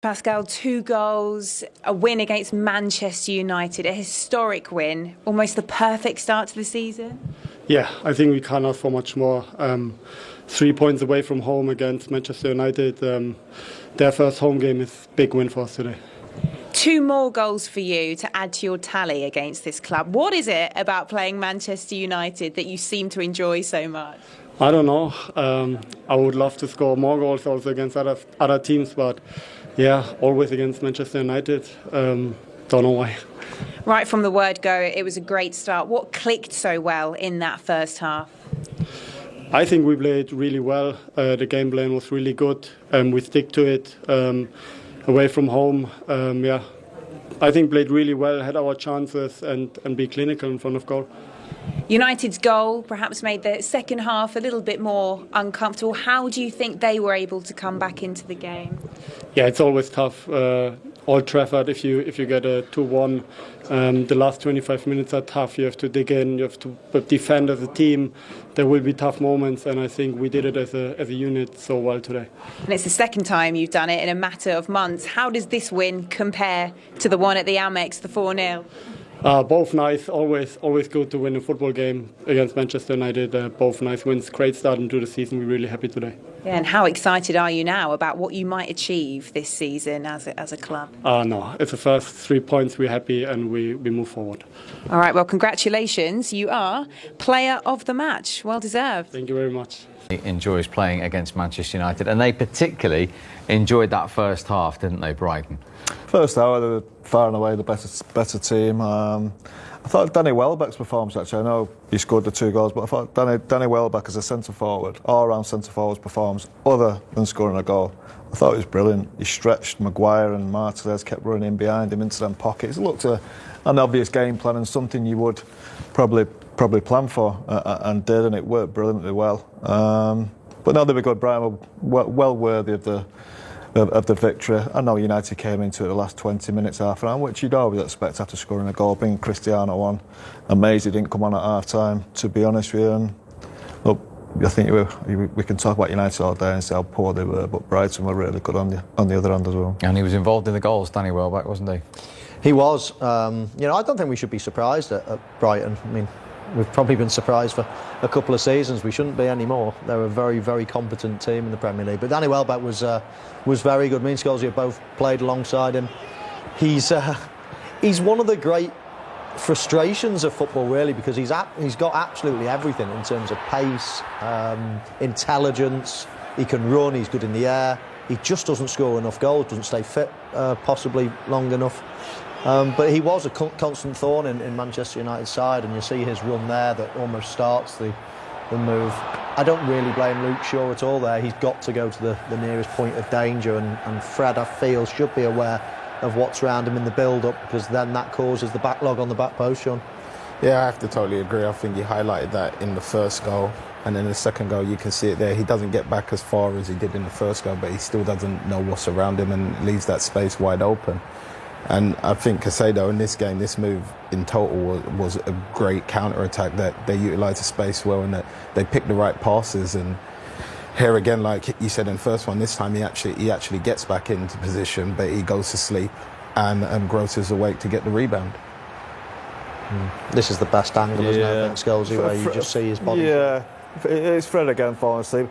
Pascal, 2 goals, a win against Manchester United, a historic win, almost the perfect start to the season. Yeah, I think we can't ask for much more. 3 points away from home against Manchester United. Their first home game is a big win for us today. 2 more goals for you to add to your tally against this club. What is it about playing Manchester United that you seem to enjoy so much? I don't know. I would love to score more goals also against other teams, but yeah, always against Manchester United. Don't know why. Right from the word go, it was a great start. What clicked so well in that first half? I think we played really well. The game plan was really good. We stick to it. Away from home, I think played really well, had our chances and be clinical in front of goal. United's goal perhaps made the second half a little bit more uncomfortable. How do you think they were able to come back into the game? Yeah, it's always tough. Old Trafford, if you get a 2-1, the last 25 minutes are tough. You have to dig in, you have to defend as a team. There will be tough moments, and I think we did it as a unit so well today. And it's the second time you've done it in a matter of months. How does this win compare to the one at the Amex, the 4-0? Both nice, always good to win a football game against Manchester United. Both nice wins, great start into the season. We're really happy today. Yeah, and how excited are you now about what you might achieve this season as a club? No, it's the first 3 points. We're happy and we move forward. All right, well, congratulations. You are player of the match. Well deserved. Thank you very much. He enjoys playing against Manchester United, and they particularly enjoyed that first half, didn't they, Brighton? First hour, they were far and away the better team. I thought Danny Welbeck's performance, actually, I know he scored the 2 goals, but I thought Danny Welbeck as a centre-forward, all-round centre-forward's performance, other than scoring a goal, I thought it was brilliant. He stretched Maguire and Martinez, kept running in behind him into them pockets. It looked an obvious game plan and something you would probably plan for, and did, and it worked brilliantly well. But no, they were good. Brighton were well worthy of the victory. I know United came into it the last 20 minutes, half an hour, which you'd always expect after scoring a goal, bringing Cristiano on. Amazed he didn't come on at half time, to be honest with you. And look, I think we can talk about United all day and say how poor they were, but Brighton were really good on the other end as well. And he was involved in the goals, Danny Welbeck, wasn't he? He was. I don't think we should be surprised at Brighton. I mean, we've probably been surprised for a couple of seasons. We shouldn't be anymore. They're a very, very competent team in the Premier League. But Danny Welbeck was very good. Me and Scholes have both played alongside him. He's one of the great frustrations of football, really, because he's got absolutely everything in terms of pace, intelligence. He can run. He's good in the air. He just doesn't score enough goals. Doesn't stay fit, possibly long enough. But he was a constant thorn in Manchester United's side, and you see his run there that almost starts the move. I don't really blame Luke Shaw at all there. He's got to go to the nearest point of danger, and Fred, I feel, should be aware of what's around him in the build-up, because then that causes the backlog on the back post, Sean. Yeah, I have to totally agree. I think he highlighted that in the first goal, and then the second goal, you can see it there. He doesn't get back as far as he did in the first goal, but he still doesn't know what's around him and leaves that space wide open. And I think Caicedo in this game, this move in total was a great counter-attack, that they utilised the space well and that they picked the right passes. And here again, like you said in the first one, this time he actually gets back into position, but he goes to sleep and Gross is awake to get the rebound. This is the best angle, isn't it, Scholesy, where you just see his body. Yeah, it's Fred again falling asleep.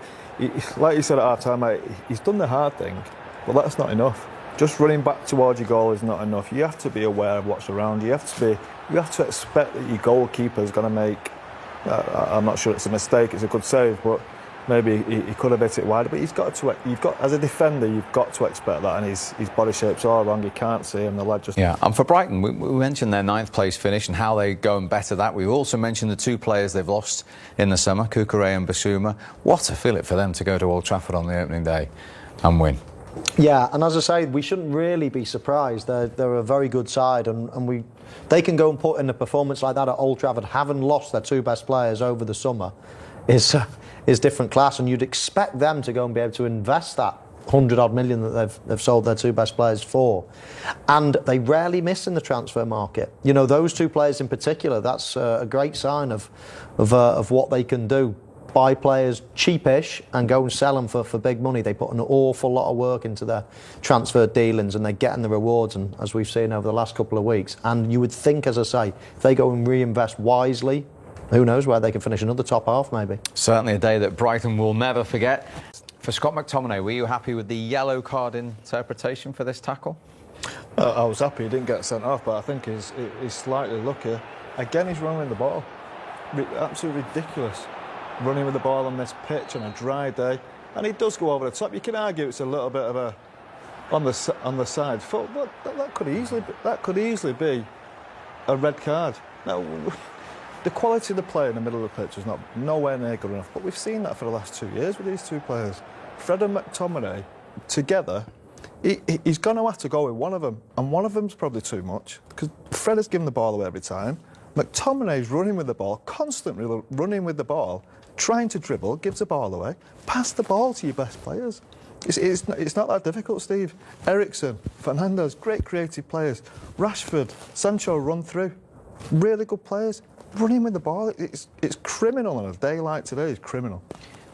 Like you said at half time, mate, he's done the hard thing, but that's not enough. Just running back towards your goal is not enough. You have to be aware of what's around you. You have to expect that your goalkeeper is going to make. I'm not sure it's a mistake. It's a good save, but maybe he could have hit it wider. But you've got as a defender, you've got to expect that. And his body shape's all wrong. You can't see him. The lad just. Yeah. And for Brighton, we mentioned their 9th place finish and how they go and better that. We've also mentioned the 2 players they've lost in the summer, Cucurella and Bissouma. What a feel it for them to go to Old Trafford on the opening day and win. Yeah, and as I say, we shouldn't really be surprised. They're a very good side, and they can go and put in a performance like that at Old Trafford, having lost their 2 best players over the summer, is different class, and you'd expect them to go and be able to invest that 100-odd million that they've sold their 2 best players for. And they rarely miss in the transfer market. You know, those 2 players in particular, that's a great sign of what they can do. buy players cheapish and go and sell them for big money. They put an awful lot of work into their transfer dealings and they're getting the rewards, and as we've seen over the last couple of weeks. And you would think, as I say, if they go and reinvest wisely, who knows where they can finish another top half maybe. Certainly a day that Brighton will never forget. For Scott McTominay, were you happy with the yellow card interpretation for this tackle? I was happy he didn't get sent off, but I think he's slightly lucky. Again, he's running with the ball. Absolutely ridiculous. Running with the ball on this pitch on a dry day. And he does go over the top. You can argue it's a little bit of a on the side foot, but that could easily be a red card. Now, the quality of the player in the middle of the pitch is nowhere near good enough, but we've seen that for the last 2 years with these two players. Fred and McTominay together, he's going to have to go with one of them, and one of them's probably too much, because Fred has given the ball away every time. McTominay's running with the ball, constantly running with the ball, trying to dribble, gives the ball away. Pass the ball to your best players. It's not that difficult, Steve. Eriksen, Fernandes, great creative players. Rashford, Sancho run through. Really good players. Running with the ball, it's criminal on a day like today. It's criminal.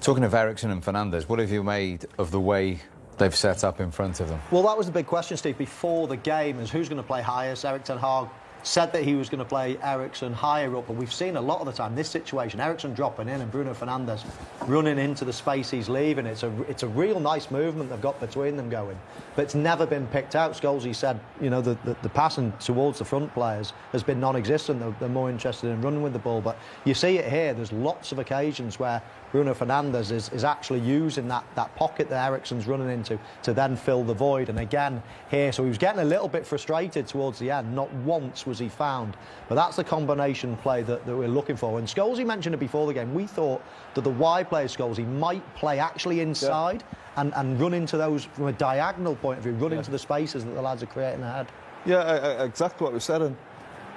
Talking of Eriksen and Fernandes, what have you made of the way they've set up in front of them? Well, that was the big question, Steve, before the game, is who's going to play highest. Erik ten Hag said that he was going to play Eriksen higher up, but we've seen a lot of the time this situation, Eriksen dropping in and Bruno Fernandes running into the space he's leaving. It's a real nice movement they've got between them going, but it's never been picked out. Scholesy said, you know, the passing towards the front players has been non-existent. They're more interested in running with the ball, but you see it here. There's lots of occasions where Bruno Fernandes is actually using that pocket that Eriksen's running into to then fill the void. And again here, so he was getting a little bit frustrated towards the end. Not once was he found, but that's the combination play that we're looking for. And Scholesy mentioned it before the game. We thought that the wide player Scholesy might play actually inside and run into those from a diagonal point of view, run into the spaces that the lads are creating ahead. Yeah, exactly what we said. And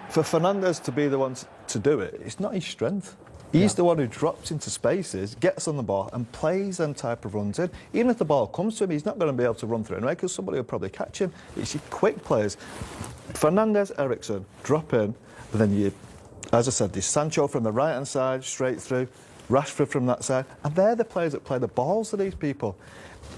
for Fernandes to be the one to do it, it's not his strength. He's the one who drops into spaces, gets on the ball and plays them type of runs in. Even if the ball comes to him, he's not going to be able to run through anyway because somebody will probably catch him. It's your quick players. Fernandes, Eriksen, drop in, but then you, as I said, there's Sancho from the right-hand side, straight through, Rashford from that side, and they're the players that play the balls to these people.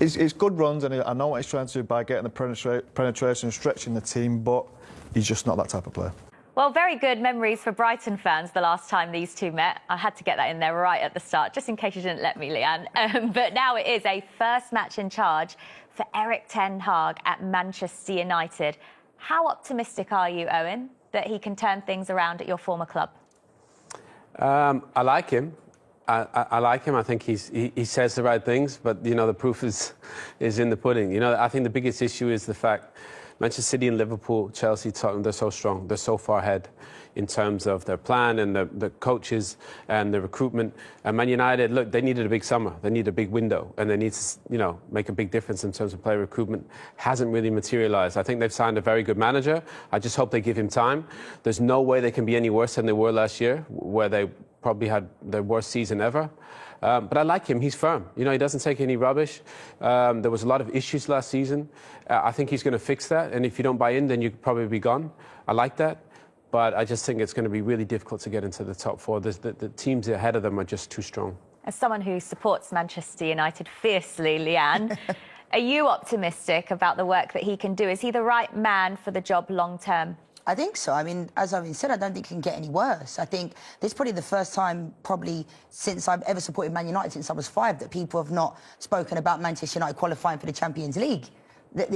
It's good runs, and I know what he's trying to do by getting the penetration, stretching the team, but he's just not that type of player. Well, very good memories for Brighton fans the last time these two met. I had to get that in there right at the start, just in case you didn't let me, Leanne. But now it is a first match in charge for Erik ten Hag at Manchester United. How optimistic are you, Owen, that he can turn things around at your former club? I like him. I like him. I think he says the right things, but, you know, the proof is in the pudding. You know, I think the biggest issue is the fact Manchester City and Liverpool, Chelsea, Tottenham, they're so strong. They're so far ahead in terms of their plan and the coaches and the recruitment. And Man United, look, they needed a big summer. They need a big window. And they need to, you know, make a big difference in terms of player recruitment. Hasn't really materialised. I think they've signed a very good manager. I just hope they give him time. There's no way they can be any worse than they were last year, where they probably had their worst season ever. But I like him. He's firm. You know, he doesn't take any rubbish. There was a lot of issues last season. I think he's going to fix that. And if you don't buy in, then you could probably be gone. I like that. But I just think it's going to be really difficult to get into the top four. The teams ahead of them are just too strong. As someone who supports Manchester United fiercely, Leanne, are you optimistic about the work that he can do? Is he the right man for the job long term? I think so. I mean, as I've said, I don't think it can get any worse. I think this is probably the first time, probably since I've ever supported Man United since I was 5, that people have not spoken about Manchester United qualifying for the Champions League.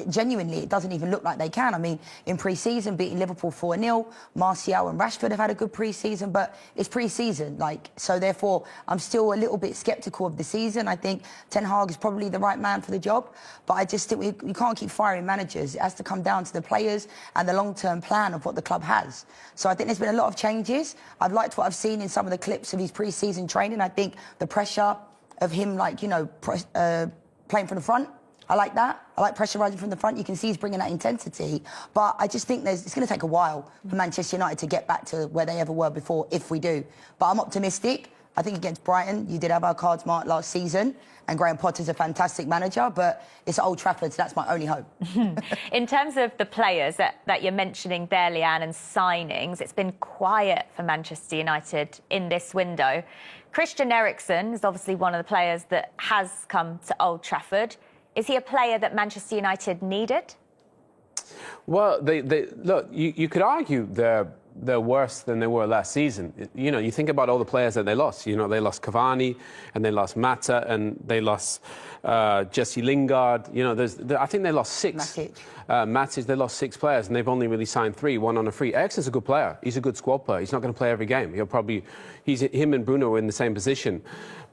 Genuinely, it doesn't even look like they can. I mean, in pre-season, beating Liverpool 4-0, Martial and Rashford have had a good pre-season, but it's pre-season, so therefore, I'm still a little bit sceptical of the season. I think Ten Hag is probably the right man for the job, but I just think we can't keep firing managers. It has to come down to the players and the long-term plan of what the club has. So I think there's been a lot of changes. I've liked what I've seen in some of the clips of his pre-season training. I think the pressure of him, playing from the front, I like that. I like pressurising from the front. You can see he's bringing that intensity. But I just think it's going to take a while for Manchester United to get back to where they ever were before, if we do. But I'm optimistic. I think against Brighton, you did have our cards marked last season, and Graham Potter's a fantastic manager, but it's at Old Trafford, so that's my only hope. In terms of the players that you're mentioning there, Leanne, and signings, it's been quiet for Manchester United in this window. Christian Eriksen is obviously one of the players that has come to Old Trafford. Is he a player that Manchester United needed? Well, look, you could argue they're worse than they were last season. You know, you think about all the players that they lost. You know, they lost Cavani, and they lost Mata, and they lost Jesse Lingard. You know, I think they lost 6. Matic, they lost 6 players, and they've only really signed 3, 1 on a free. Eriksen's a good player. He's a good squad player. He's not going to play every game. Him and Bruno are in the same position.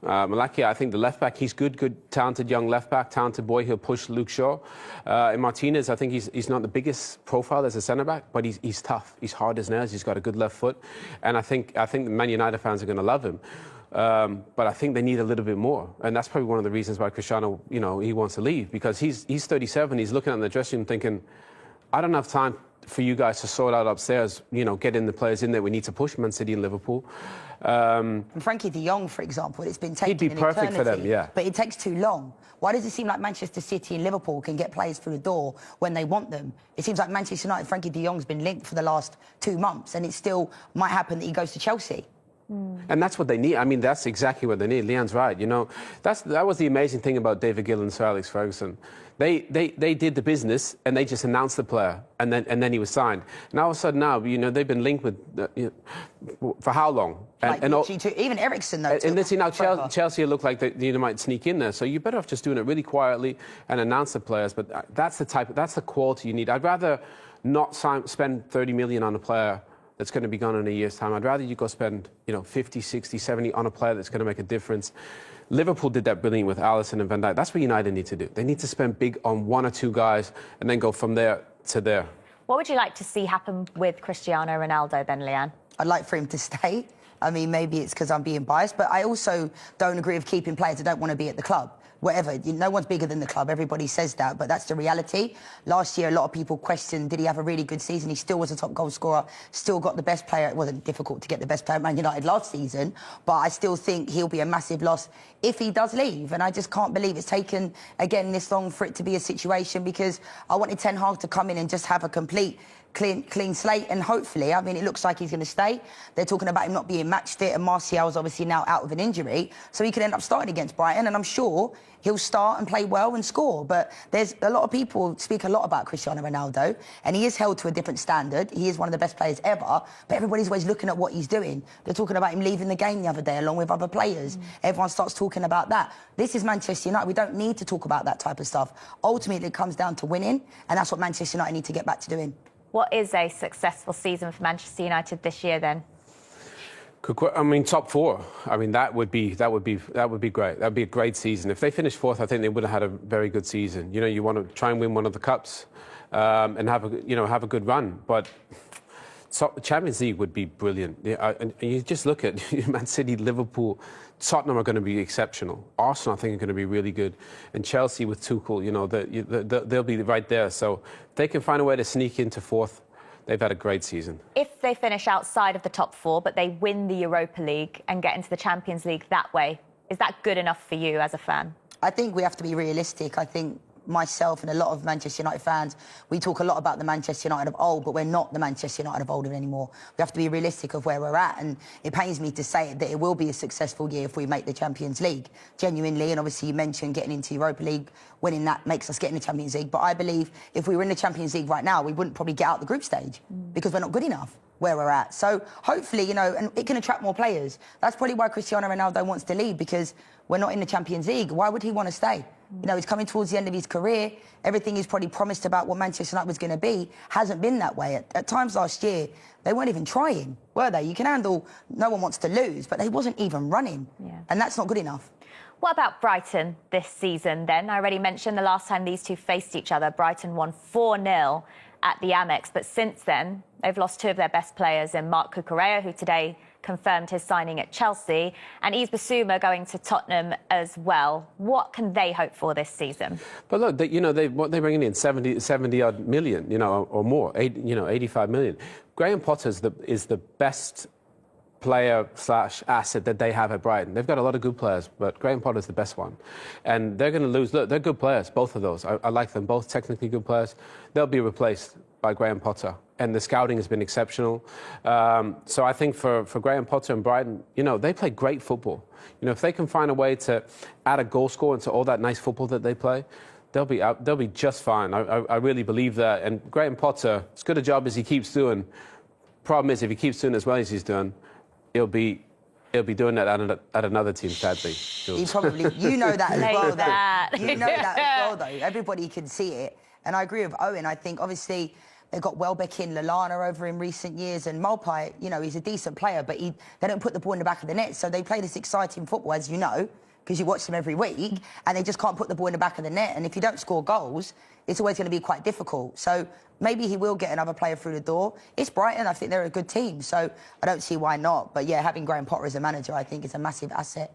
Malacia, I think the left back, he's good, talented young left back, talented boy. He'll push Luke Shaw. And Martinez, I think he's not the biggest profile as a centre back, but he's tough. He's hard as nails. He's got a good left foot, and I think the Man United fans are going to love him. But I think they need a little bit more, and that's probably one of the reasons why Cristiano, you know, he wants to leave, because he's 37. He's looking at the dressing room thinking, I don't have time for you guys to sort out upstairs. You know, getting the players in there. We need to push Man City and Liverpool. And Frankie de Jong, for example, it's been taking He'd be perfect for them, yeah. But it takes too long. Why does it seem like Manchester City and Liverpool can get players through the door when they want them? It seems like Manchester United, Frankie de Jong's been linked for the last 2 months, and it still might happen that he goes to Chelsea. And that's what they need. I mean, that's exactly what they need. Leanne's right. You know, that was the amazing thing about David Gill and Sir Alex Ferguson. They did the business, and they just announced the player, and then he was signed. And all of a sudden now, you know, they've been linked with for how long? Even Eriksen, though. And let's see now, Chelsea look like they might sneak in there. So you're better off just doing it really quietly and announce the players. But that's the quality you need. I'd rather not spend 30 million on a player that's going to be gone in a year's time. I'd rather you go spend, you know, 50, 60, 70 on a player that's going to make a difference. Liverpool did that brilliantly with Alisson and Van Dijk. That's what United need to do. They need to spend big on 1 or 2 guys and then go from there to there. What would you like to see happen with Cristiano Ronaldo then, Leanne? I'd like for him to stay. I mean, maybe it's because I'm being biased, but I also don't agree with keeping players that don't want to be at the club. Whatever, no one's bigger than the club, everybody says that, but that's the reality. Last year, a lot of people questioned, did he have a really good season? He still was a top goal scorer, still got the best player. It wasn't difficult to get the best player at Man United last season, but I still think he'll be a massive loss if he does leave, and I just can't believe it's taken, again, this long for it to be a situation, because I wanted Ten Hag to come in and just have a complete clean slate, and hopefully, I mean, it looks like he's going to stay. They're talking about him not being match fit, and Martial's obviously now out with an injury, so he could end up starting against Brighton, and I'm sure he'll start and play well and score. But there's a lot of people speak a lot about Cristiano Ronaldo, and he is held to a different standard. He is one of the best players ever, but everybody's always looking at what he's doing. They're talking about him leaving the game the other day along with other players. Everyone starts talking about that. This is Manchester United. We don't need to talk about that type of stuff. Ultimately, it comes down to winning, and that's what Manchester United need to get back to doing. What is a successful season for Manchester United this year then? I mean, top 4. I mean, that would be great. That would be a great season. If they finished 4th, I think they would have had a very good season. You know, you want to try and win one of the cups and have a good run. But Champions League would be brilliant. And you just look at Man City, Liverpool, Tottenham are going to be exceptional. Arsenal, I think, are going to be really good. And Chelsea with Tuchel, you know, they'll be right there. So if they can find a way to sneak into 4th, they've had a great season. If they finish outside of the top 4, but they win the Europa League and get into the Champions League that way, is that good enough for you as a fan? I think we have to be realistic. I think myself and a lot of Manchester United fans, we talk a lot about the Manchester United of old, but we're not the Manchester United of old anymore. We have to be realistic of where we're at, and it pains me to say that it will be a successful year if we make the Champions League, genuinely. And obviously you mentioned getting into Europa League, winning that makes us get in the Champions League, but I believe if we were in the Champions League right now, we wouldn't probably get out the group stage because we're not good enough where we're at. So hopefully, you know, and it can attract more players. That's probably why Cristiano Ronaldo wants to leave, because we're not in the Champions League. Why would he want to stay? You know, he's coming towards the end of his career. Everything he's probably promised about what Manchester United was going to be hasn't been that way. At times last year, they weren't even trying, were they? You can handle, no one wants to lose, but they wasn't even running. Yeah. And that's not good enough. What about Brighton this season then? I already mentioned the last time these two faced each other, Brighton won 4-0 at the Amex. But since then, they've lost 2 of their best players in Marc Cucurella, who today confirmed his signing at Chelsea, and Yves Bissouma going to Tottenham as well. What can they hope for this season? But look, they're bringing in 70 odd million, you know, or more, 85 million. Graham Potter is the best player / asset that they have at Brighton. They've got a lot of good players, but Graham Potter's the best one. And they're going to lose. Look, they're good players, both of those. I like them, both technically good players. They'll be replaced by Graham Potter, and the scouting has been exceptional. So I think for Graham Potter and Brighton, you know, they play great football. You know, if they can find a way to add a goal score into all that nice football that they play, they'll be just fine. I really believe that. And Graham Potter, as good a job as he keeps doing, problem is if he keeps doing as well as he's doing, he'll be doing that at another team, sadly. He probably, you know that as well, though. You know that as well, though. Everybody can see it. And I agree with Owen. I think, obviously, they've got Welbeck in, Lallana over in recent years, and Maupay, you know, he's a decent player, but they don't put the ball in the back of the net. So they play this exciting football, as you know, because you watch them every week, and they just can't put the ball in the back of the net. And if you don't score goals, it's always going to be quite difficult. So maybe he will get another player through the door. It's Brighton. I think they're a good team, so I don't see why not. But, yeah, having Graham Potter as a manager, I think, is a massive asset.